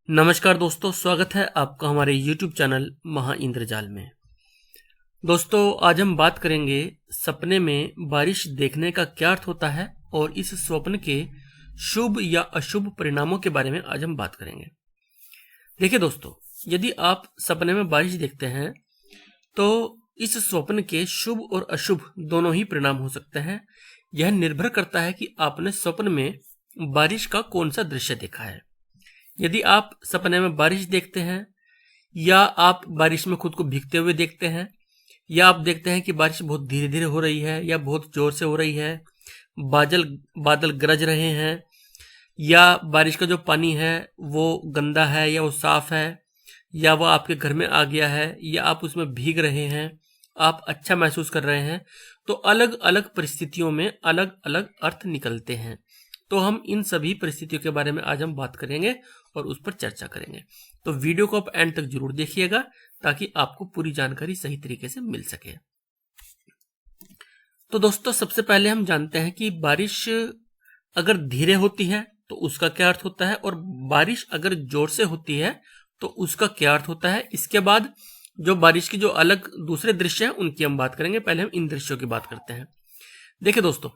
नमस्कार दोस्तों, स्वागत है आपका हमारे YouTube चैनल महा इंद्रजाल में। दोस्तों, आज हम बात करेंगे सपने में बारिश देखने का क्या अर्थ होता है और इस स्वप्न के शुभ या अशुभ परिणामों के बारे में आज हम बात करेंगे। देखिए दोस्तों, यदि आप सपने में बारिश देखते हैं तो इस स्वप्न के शुभ और अशुभ दोनों ही परिणाम हो सकते हैं। यह निर्भर करता है कि आपने स्वप्न में बारिश का कौन सा दृश्य देखा है। यदि आप सपने में बारिश देखते हैं या आप बारिश में खुद को भीगते हुए देखते हैं या आप देखते हैं कि बारिश बहुत धीरे धीरे हो रही है या बहुत जोर से हो रही है, बादल गरज रहे हैं, या बारिश का जो पानी है वो गंदा है या वो साफ है, या वो आपके घर में आ गया है या आप उसमें भीग रहे हैं, आप अच्छा महसूस कर रहे हैं, तो अलग अलग परिस्थितियों में अलग अलग अर्थ निकलते हैं। तो हम इन सभी परिस्थितियों के बारे में आज हम बात करेंगे और उस पर चर्चा करेंगे। तो वीडियो को आप एंड तक जरूर देखिएगा ताकि आपको पूरी जानकारी सही तरीके से मिल सके। तो दोस्तों, सबसे पहले हम जानते हैं कि बारिश अगर धीरे होती है तो उसका क्या अर्थ होता है और बारिश अगर जोर से होती है तो उसका क्या अर्थ होता है। इसके बाद जो बारिश की जो अलग दूसरे दृश्य हैं उनकी हम बात करेंगे। पहले हम इन दृश्यों की बात करते हैं। देखिए दोस्तों,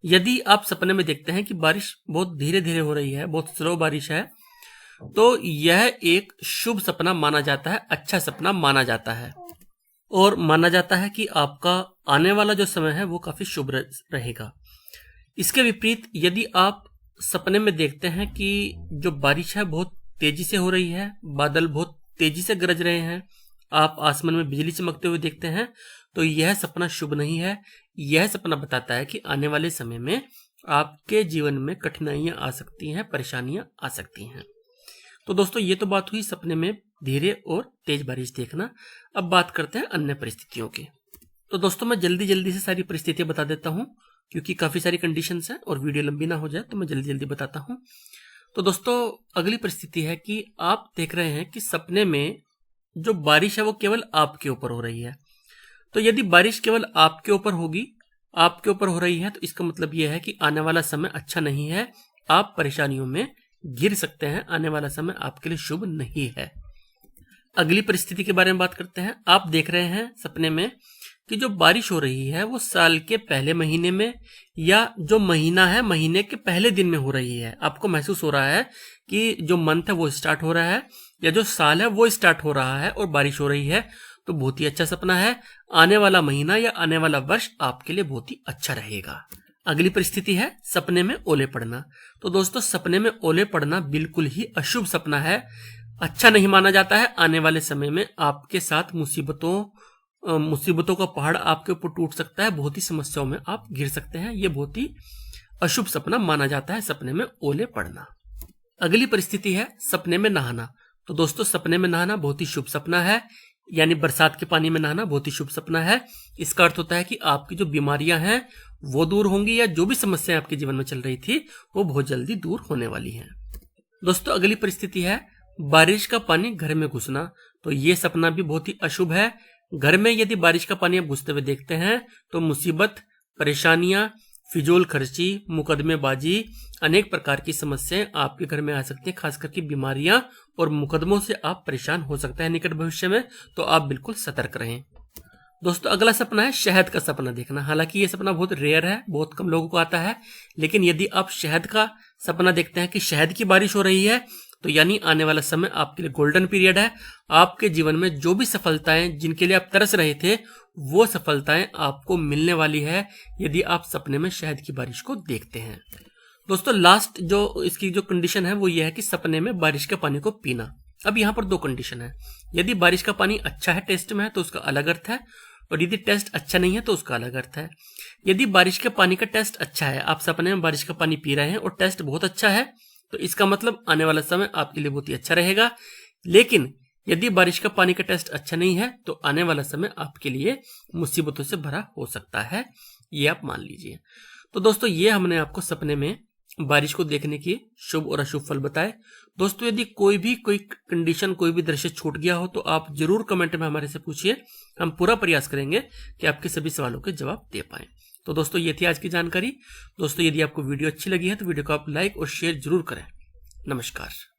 यदि आप सपने में देखते हैं कि बारिश बहुत धीरे धीरे हो रही है, बहुत स्लो बारिश है, तो यह एक शुभ सपना माना जाता है, अच्छा सपना माना जाता है और माना जाता है कि आपका आने वाला जो समय है वो काफी शुभ रहेगा। इसके विपरीत यदि आप सपने में देखते हैं कि जो बारिश है बहुत तेजी से हो रही है, बादल बहुत तेजी से गरज रहे हैं, आप आसमान में बिजली चमकते हुए देखते हैं, तो यह सपना शुभ नहीं है। यह सपना बताता है कि आने वाले समय में आपके जीवन में कठिनाइयां आ सकती हैं, परेशानियां आ सकती हैं। तो दोस्तों, ये तो बात हुई सपने में धीरे और तेज बारिश देखना। अब बात करते हैं अन्य परिस्थितियों की। तो दोस्तों, मैं जल्दी जल्दी से सारी परिस्थितियां बता देता हूं क्योंकि काफी सारी कंडीशंस हैं और वीडियो लंबी ना हो जाए तो मैं जल्दी जल्दी बताता हूं। तो दोस्तों, अगली परिस्थिति है कि आप देख रहे हैं कि सपने में जो बारिश है वो केवल आपके ऊपर हो रही है। तो यदि बारिश केवल आपके ऊपर होगी, आपके ऊपर हो रही है, तो इसका मतलब यह है कि आने वाला समय अच्छा नहीं है, आप परेशानियों में घिर सकते हैं, आने वाला समय आपके लिए शुभ नहीं है। अगली परिस्थिति के बारे में बात करते हैं। आप देख रहे हैं सपने में कि जो बारिश हो रही है वो साल के पहले महीने में या जो महीना है महीने के पहले दिन में हो रही है। आपको महसूस हो रहा है कि जो मंथ है वो स्टार्ट हो रहा है या जो साल है वो स्टार्ट हो रहा है और बारिश हो रही है, तो बहुत ही अच्छा सपना है। आने वाला महीना या आने वाला वर्ष आपके लिए बहुत ही अच्छा रहेगा। अगली परिस्थिति है सपने में ओले पड़ना। तो दोस्तों, सपने में ओले पड़ना बिल्कुल ही अशुभ सपना है, अच्छा नहीं माना जाता है। आने वाले समय में आपके साथ मुसीबतों का पहाड़ आपके ऊपर टूट सकता है, बहुत ही समस्याओं में आप घिर सकते हैं। ये बहुत ही अशुभ सपना माना जाता है, सपने में ओले पड़ना। अगली परिस्थिति है सपने में नहाना। तो दोस्तों, सपने में नहाना बहुत ही शुभ सपना है, यानी बरसात के पानी में नहाना बहुत ही शुभ सपना है। इसका अर्थ होता है कि आपकी जो बीमारियां हैं वो दूर होंगी या जो भी समस्याएं आपके जीवन में चल रही थी वो बहुत जल्दी दूर होने वाली हैं। दोस्तों, अगली परिस्थिति है बारिश का पानी घर में घुसना। तो ये सपना भी बहुत ही अशुभ है। घर में यदि बारिश का पानी आप घुसते हुए देखते हैं तो मुसीबत, परेशानियां, फिजूल खर्ची, मुकदमेबाजी, अनेक प्रकार की समस्याएं आपके घर में आ सकती हैं। खास करके बीमारियां और मुकदमों से आप परेशान हो सकते हैं निकट भविष्य में, तो आप बिल्कुल सतर्क रहें। दोस्तों, अगला सपना है शहद का सपना देखना। हालांकि ये सपना बहुत रेयर है, बहुत कम लोगों को आता है, लेकिन यदि आप शहद का सपना देखते हैं कि शहद की बारिश हो रही है, तो यानी आने वाला समय आपके लिए गोल्डन पीरियड है। आपके जीवन में जो भी सफलताएं जिनके लिए आप तरस रहे थे वो सफलताएं आपको मिलने वाली है यदि आप सपने में शहद की बारिश को देखते हैं। दोस्तों, लास्ट जो इसकी जो कंडीशन है वो ये है कि सपने में बारिश के पानी को पीना। अब यहाँ पर दो कंडीशन है। यदि बारिश का पानी अच्छा है, टेस्ट में है, तो उसका अलग अर्थ है, और यदि टेस्ट अच्छा नहीं है तो उसका अलग अर्थ है। यदि बारिश के पानी का टेस्ट अच्छा है, आप सपने में बारिश का पानी पी रहे हैं और टेस्ट बहुत अच्छा है, तो इसका मतलब आने वाला समय आपके लिए बहुत ही अच्छा रहेगा। लेकिन यदि बारिश का पानी का टेस्ट अच्छा नहीं है तो आने वाला समय आपके लिए मुसीबतों से भरा हो सकता है, ये आप मान लीजिए। तो दोस्तों, ये हमने आपको सपने में बारिश को देखने की शुभ और अशुभ फल बताए। दोस्तों, यदि कोई कंडीशन, कोई भी दृश्य छूट गया हो तो आप जरूर कमेंट में हमारे से पूछिए। हम पूरा प्रयास करेंगे कि आपके सभी सवालों के जवाब दे पाएं। तो दोस्तों, ये थी आज की जानकारी। दोस्तों, यदि आपको वीडियो अच्छी लगी है तो वीडियो को आप लाइक और शेयर जरूर करें। नमस्कार।